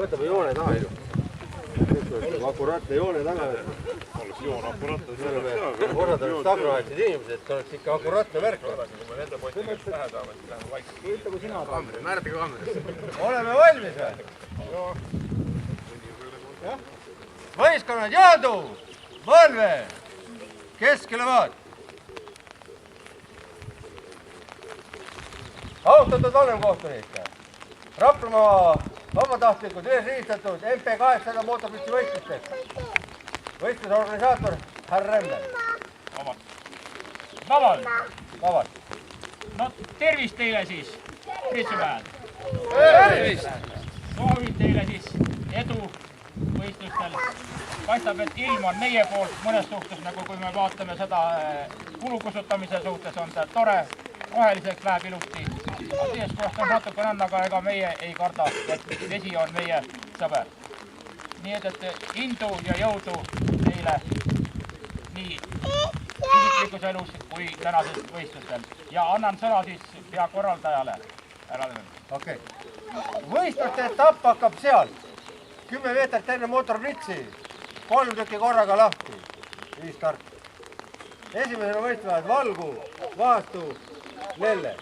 Võtame joone taha ju. Akuraatne joone taga. Joon akuraatne. Osad on tagraatsid inimesed, et oleks ikka akuraatne värk. Nende poistega pähe saavad, siis läheme vaikselt. Ütle, kui sina tahad. Määratage kaamerasse. Oleme valmis või? Võistkonnad jõudu! Valve! Keskele vaat! Austatud vanemkohtunik! Raplamaa vabatahtlikud eesriistatud MP800 mootorpüsti võistlusteks. Võistluse organisaator härra Remmel. Vabalt. No tervist teile siis, Pritsumäed. Tervist! Soovin teile siis edu võistlustel. Paistab, et ilm on meie poolt mõnes suhtes, nagu kui me vaatame seda kulukusutamise suhtes, on ta tore, roheliseks läheb ilusti. Teist kohta on natuke on, aga ega meie ei karda, et vesi on meie sõber. Nii et indu ja jõudu teile nii isiklikus elus kui tänases võistlustel. Ja annan sõna siis peakorraldajale. Okei. Võistluste etapp hakkab sealt. 10 meetrit enne mootorpritsi. 3 tükki korraga lahti. 5 start. Esimesena võistlevad Valgu, Vaastu, Lelle.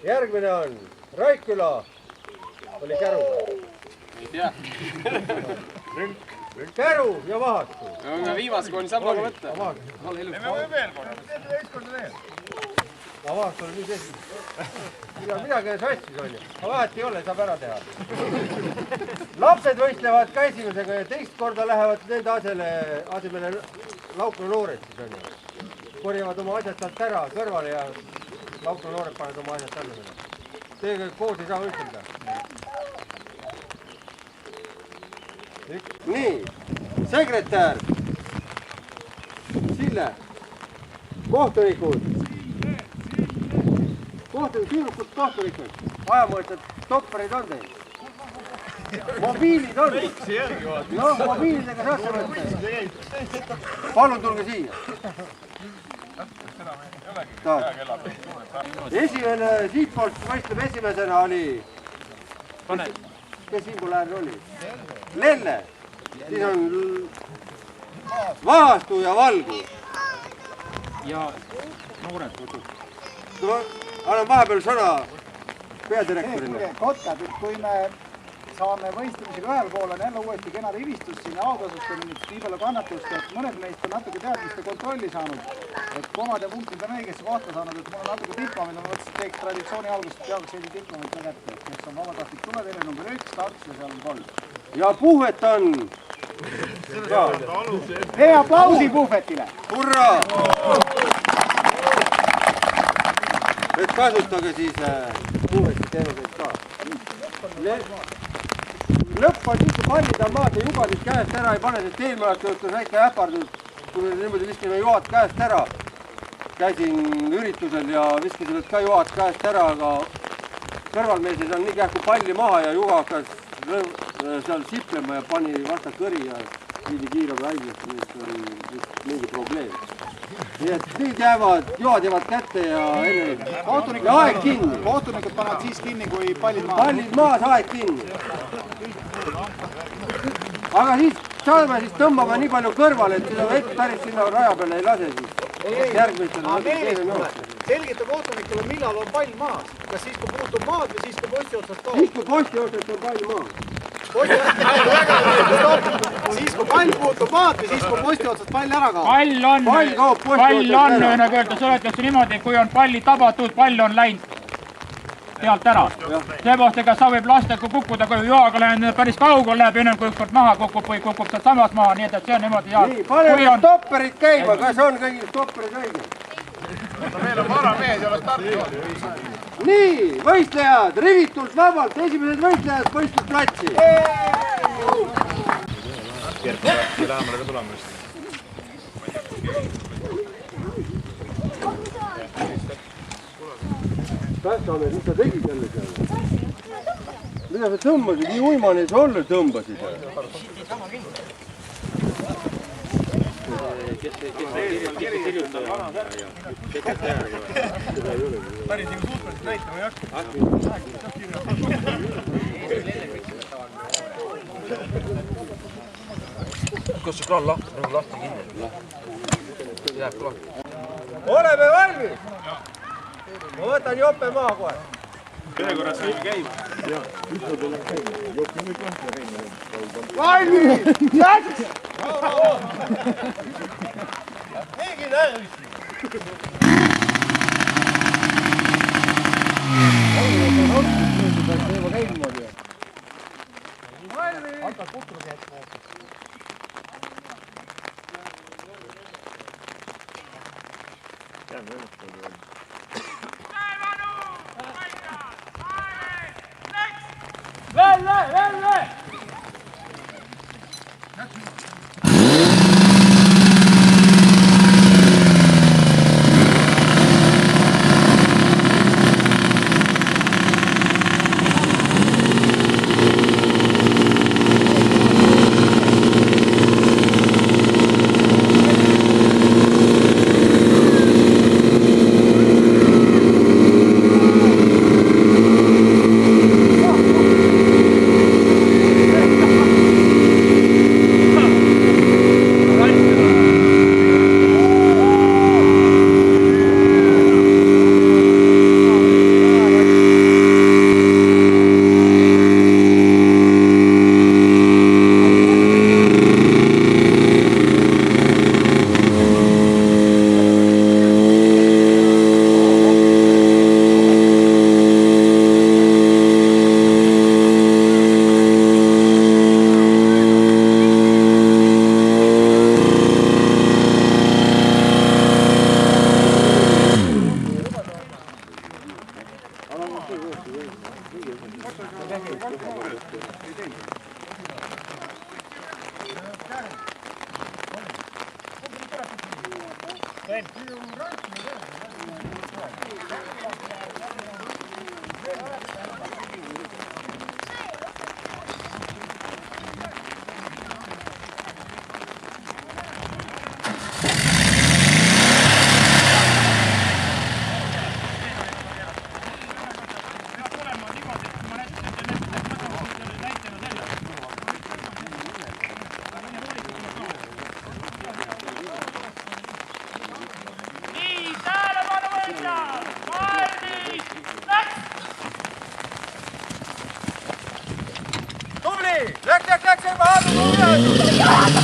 Järgmine on Raikküla. Oli Käru. Ei tea. Käru ja Vahastu. Me viimase kooni saab aga võtta. Me võime veel korra. Aga Vahastu oli nüüd esimene. Midagi sassis on ju. Aga vahet ei ole, saab ära teha. Lapsed võistlevad ka esimesega ja teist korda lähevad nende asemele Laukla noored siis on ju. Korjavad oma asjad sealt ära kõrvale ja Laukla noored paned oma asjad tänu. Teiega koos ei saa võistelda. Nii, sekretär, Sille, kohtunikud, kohtunikud, ajamõõtjad, stopperid on teil. Mobiilid on. No, mobiilidega saate võtta. Palun tulge siia. Esimene siitpoolt võistleb esimesena oli... Kes siinpool äärne oli? Lelle. Siis on Vahastu ja Valgu. Ja noored kutsud. Annan vahepeal sõna peadirektorile. Kotkad, et kui me saame võistlemisega ühel pool, on jälle uuesti kena rivistus siin ja autasust on nii palju kannatust, et mõned meist on natuke teadmiste kontrolli saanud. Et komad ja punktid on õigesse kohta saanud, et mul on natuke diplomid, ma mõtlesin, et teeks traditsiooni algusest peaaegu seedi diplomid ka kätte, kes on vabatahtlik tuleteile number 1, 2 ja seal on 3. Ja puhvet on... Hea aplausi puhvetile! Hurraa! Et kasutage siis puhveti teenuseid ka. Lõpp on nii, kui pallid on maad ja jugadid käest ära ei pane, sest eelmälalt jõutus väike äpardus, kui me niimoodi viskime juhad käest ära. Käisin üritusel ja viskisid ka juhad käest ära, aga kõrvalmeeses on nii kähku palli maha ja juga hakkas seal siplema ja pani vasta kõri ja viidi kiirabi haiglasse, nii et oli mingi probleem. Nii et nüüd juhad jäävad kätte ja aeg kinni. Kohtunikud panevad siis kinni, kui pallid maas. Pallid maas, aeg kinni. Aga siis saame siis tõmbama nii palju kõrvale, et seda vett päris sinna raja peale ei lase siis. Selgita kohtunikule, millal on pall maas. Kas siis, kui puutub maad või siis, kui posti otsast kaob? Siis, kui posti otsast on pall maas. Siis, kui pall puutub maad või siis, kui posti otsast pall ära kaob? Pall on, nagu öelda, sõletakse niimoodi, kui on palli tabatud, pall on läinud pealt ära. Seepärast, ega sa võib lasta, kui kukkuda, kui juhaga läheb päris kaugel, läheb ennem kui ükskord maha kukub või kukub sealt samast maha, nii et see on niimoodi. Nii, paneme stopperid käima, kas on kõigil stopperid õiged? Meil on vara mees ja oleks tark. Nii, võistlejad, rivitult vabalt, esimesed võistlejad võistlusplatsi. Kerkki lähemale ka tulemast. Päästame, mis sa tegid jälle seal? Mida sa tõmbasid? Nii uimane sa olla tõmbasid? päris nagu suhteliselt näitama ei hakka. Kas see kraan lahti, nagu lahti kinni? Jääb lahti. Oleme valmis! Ma võtan jope maha kohe. Järjekorras käime käima. Valmis! Jätks! Mingi näelis! hakkad putrus jätma. Läks juba haadu!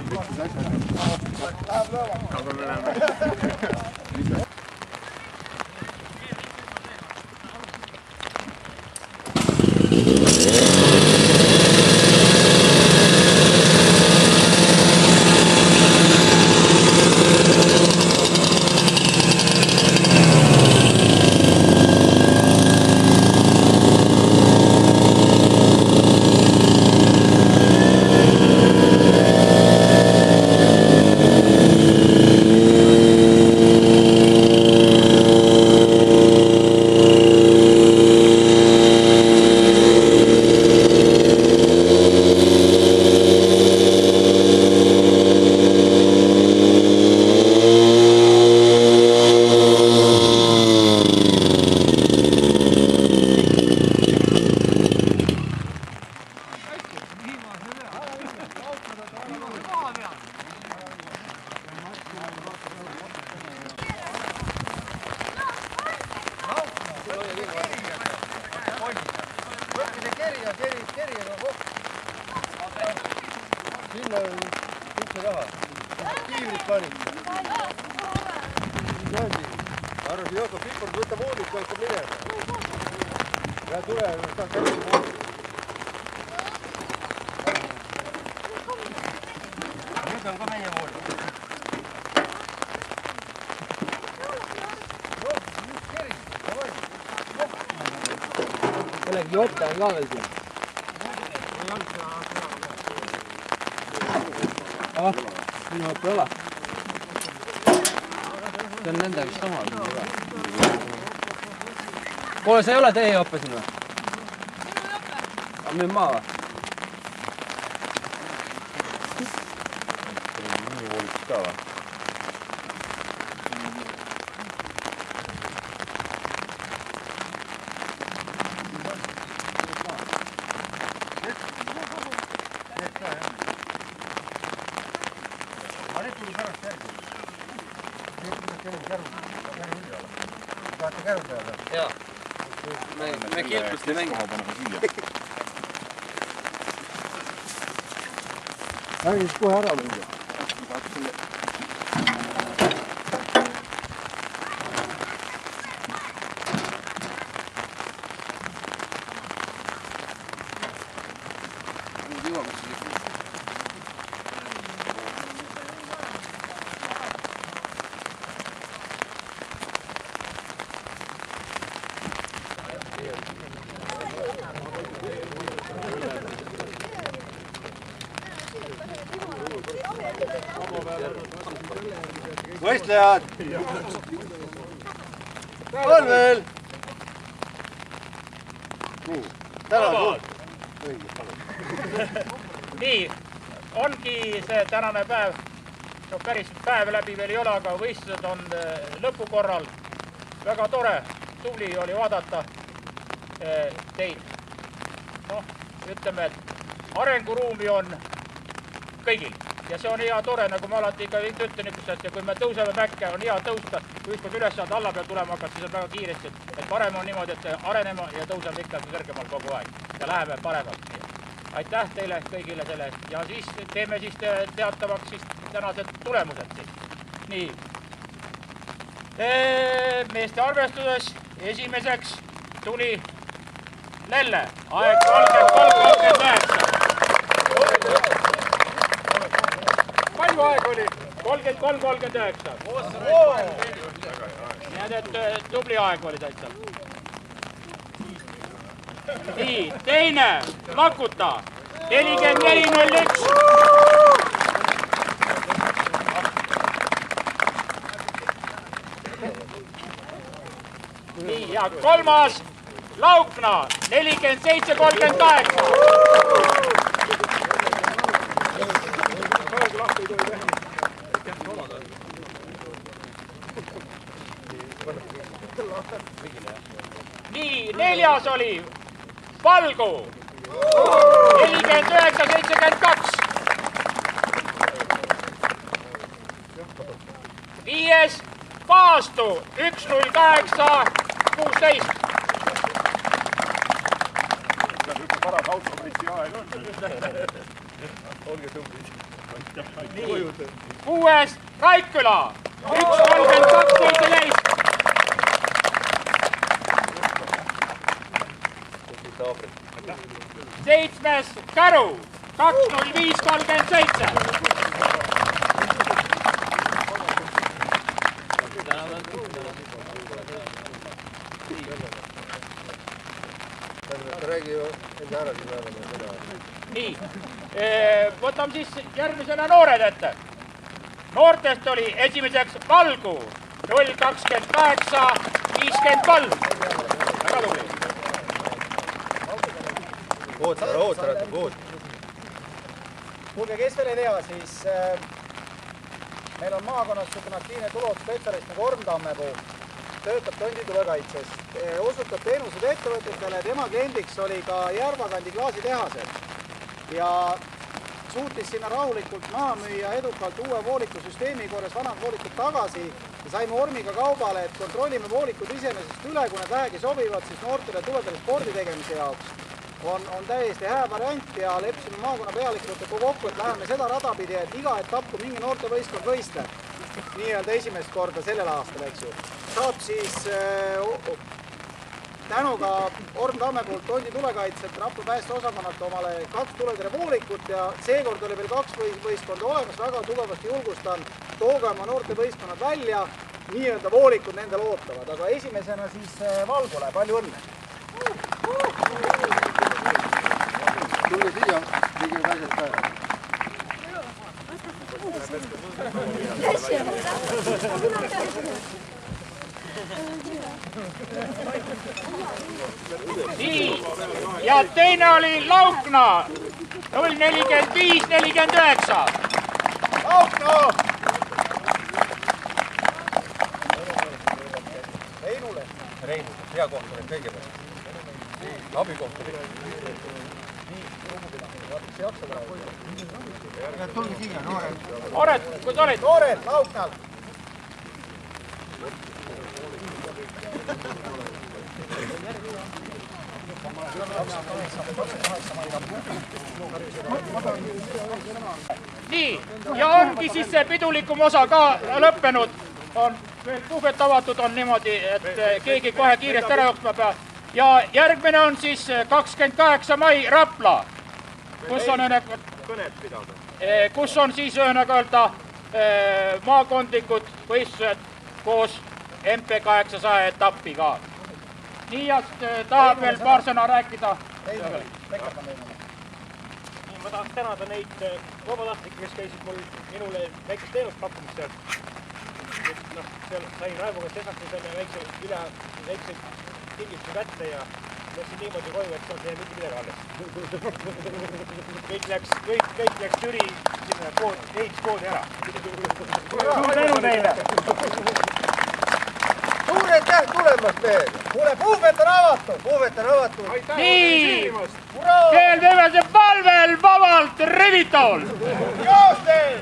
Läheb lööma. Sinna on üldse raha. Kiivrit panid. Arvas, Joko Pipord võtab voodit, hakkab minema. Ja tule, saab kätte voodit. Nüüd on ka meie voodit. Jällegi jope on ka veel siin. Minu jope ei ole. See on nende vist oma. Kuule, see ei ole teie jope siin või? Aga nüüd maa või? Nii vooliks ka või? Jaa. Me kilpust ei mängi. Ärge siis kohe ära mingi. Võistlejad! On veel! Nii, tänan suurt! Nii, ongi see tänane päev, no päris päev läbi veel ei ole, aga võistlused on lõpu korral. Väga tore, tubli oli vaadata teid. Noh, ütleme, et arenguruumi on kõigil. Ja see on hea tore, nagu ma alati ikka ütlen niisugust asja, kui me tõuseme mäkke, on hea tõusta, kui ükskord üles saad alla peal tulema hakkad, siis on väga kiiresti, et parem on niimoodi, et arenema ja tõuseme ikka kõrgemal kogu aeg ja läheme paremalt. Aitäh teile kõigile selle eest ja siis teeme siis teatavaks siis tänased tulemused. Nii, meeste arvestuses esimeseks tuli Lelle, aeg 33-39. Palju aeg oli? 33-39. Nii et tubli aeg oli täitsa. Nii, teine, Lakuta, 44-01. Nii, ja kolmas, Laukna, 47-38. Nii, neljas oli Valgu, 49-72. Viies Paastu, 1-08-16. Üks paras automeesti aeg on. Olge tublid. 6. Raikküla 1:32:17. 7. Käru 2:05:37. räägi ju enda ära siin olema seda. Nii, võtame siis järgmisena noored ette. Noortest oli esimeseks Valgu 0:28:53. Väga tubli. Oota. kuulge, kes veel ei tea, siis meil on maakonnas niisugune aktiivne turuohutusspetsialist nagu Orm Tammepuu, töötab tonditulekaitses, osutab teenused ettevõtetele, tema kliendiks oli ka Järvakandi klaasitehased ja suutis sinna rahulikult maha müüa edukalt uue voolikusüsteemi korras vanad voolikud tagasi ja saime Ormiga kaubale, et kontrollime voolikud iseenesest üle, kui need vähegi sobivad, siis noortele tuledele spordi tegemise jaoks on täiesti hea variant ja leppisime maakonna pealikutega kokku, et läheme seda rada pidi, et iga etapp, kui mingi noortevõistkond võistleb, nii-öelda esimest korda sellel aastal, eks ju, saab siis tänu ka Orm Tammepoolt Tondi tulekaitselt Rapla päästeosakonnalt omale 2 tuletõrjevoolikut ja seekord oli veel 2 võistkonda olemas, väga tugevasti julgustan, tooge oma noortevõistkonnad välja, nii-öelda voolikud nendel ootavad, aga esimesena siis Valgule, palju õnne! Tulge siia, tegime asjad ka. Nii, ja teine oli Laukna 0:45:49. Laukno! Reinu, hea kohtunik kõigepealt. Abikohtunik. Tulge siia, noored. Noored, kus olid? Noored, Lauknal! Nii, ja ongi siis see pidulikum osa ka lõppenud. On veel puhvet avatud on niimoodi, et keegi kohe kiiresti ära jooksma peab. Ja järgmine on siis 28. mai Rapla, kus on siis ühenägölda maakondlikud võistlused koos MP800 etappiga. Nii, ja tahab veel paar sõna rääkida. Ma tahaks tänada neid vabatahtlikke, kes käisid mul minule väikest teenust pakkumist seal. Seal sain Raivo käest esmastel selle väikse kingituse kätte ja läksin niimoodi koju, et seal jäi mitte midagi alles. Kõik läks Türi ehituskoodi ära. Suur tänu teile! Suur aitäh tulemast veel! Kuule, puhvet on avatud! Puhvet on avatud! Nii, veel teeme see palvel vabalt Revitol! Joos teil!